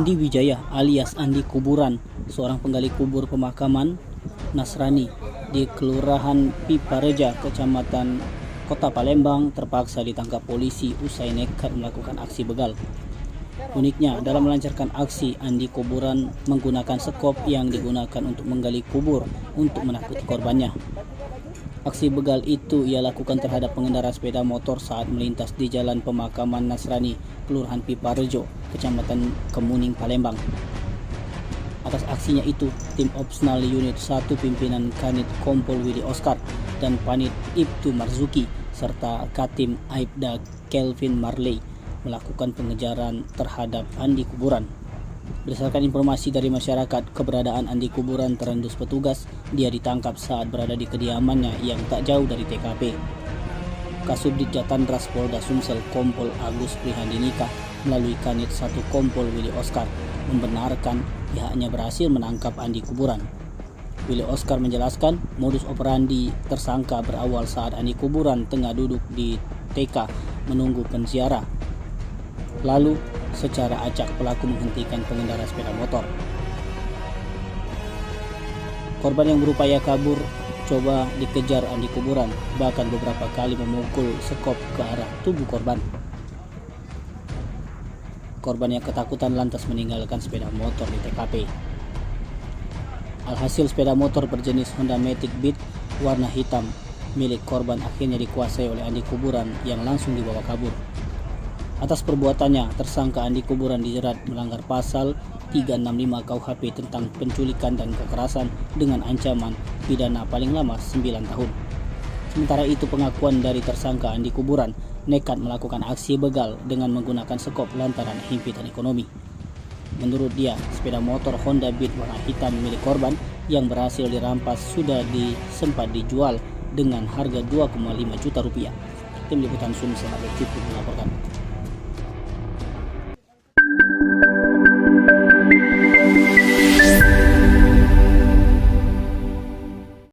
Andi Wijaya alias Andi Kuburan, seorang penggali kubur pemakaman Nasrani di Kelurahan Pipareja, Kecamatan Kota Palembang, terpaksa ditangkap polisi usai nekat melakukan aksi begal. Uniknya, dalam melancarkan aksi, Andi Kuburan menggunakan sekop yang digunakan untuk menggali kubur untuk menakuti korbannya. Aksi begal itu ia lakukan terhadap pengendara sepeda motor saat melintas di Jalan Pemakaman Nasrani, Kelurahan Piparejo, Kecamatan Kemuning, Palembang. Atas aksinya itu, tim Opsnal Unit 1 pimpinan Kanit Kompol Willy Oscar dan Panit Ibtu Marzuki serta Katim Aibda Kelvin Marley melakukan pengejaran terhadap Andi Kuburan. Berdasarkan informasi dari masyarakat, keberadaan Andi Kuburan terendus petugas. Dia ditangkap saat berada di kediamannya yang tak jauh dari TKP. Kasubdit Jatandras Polda Sumsel Kompol Agus Prihandinika melalui Kanit 1 Kompol Willy Oscar membenarkan pihaknya berhasil menangkap Andi Kuburan. Willy Oscar menjelaskan modus operandi tersangka berawal saat Andi Kuburan tengah duduk di TK menunggu penziarah. Lalu secara acak pelaku menghentikan pengendara sepeda motor. Korban yang berupaya kabur coba dikejar Andi Kuburan, bahkan beberapa kali memukul sekop ke arah tubuh korban. Korban yang ketakutan lantas meninggalkan sepeda motor di TKP. Alhasil sepeda motor berjenis Honda Matic Beat warna hitam milik korban akhirnya dikuasai oleh Andi Kuburan yang langsung dibawa kabur. Atas perbuatannya, tersangka Andi Kuburan dijerat melanggar pasal 365 KUHP tentang penculikan dan kekerasan dengan ancaman pidana paling lama 9 tahun. Sementara itu, pengakuan dari tersangka Andi Kuburan nekat melakukan aksi begal dengan menggunakan sekop lantaran himpitan ekonomi. Menurut dia, sepeda motor Honda Beat warna hitam milik korban yang berhasil dirampas sudah sempat dijual dengan harga 2,5 juta rupiah. Tim Liputan Sumsel TV melaporkan.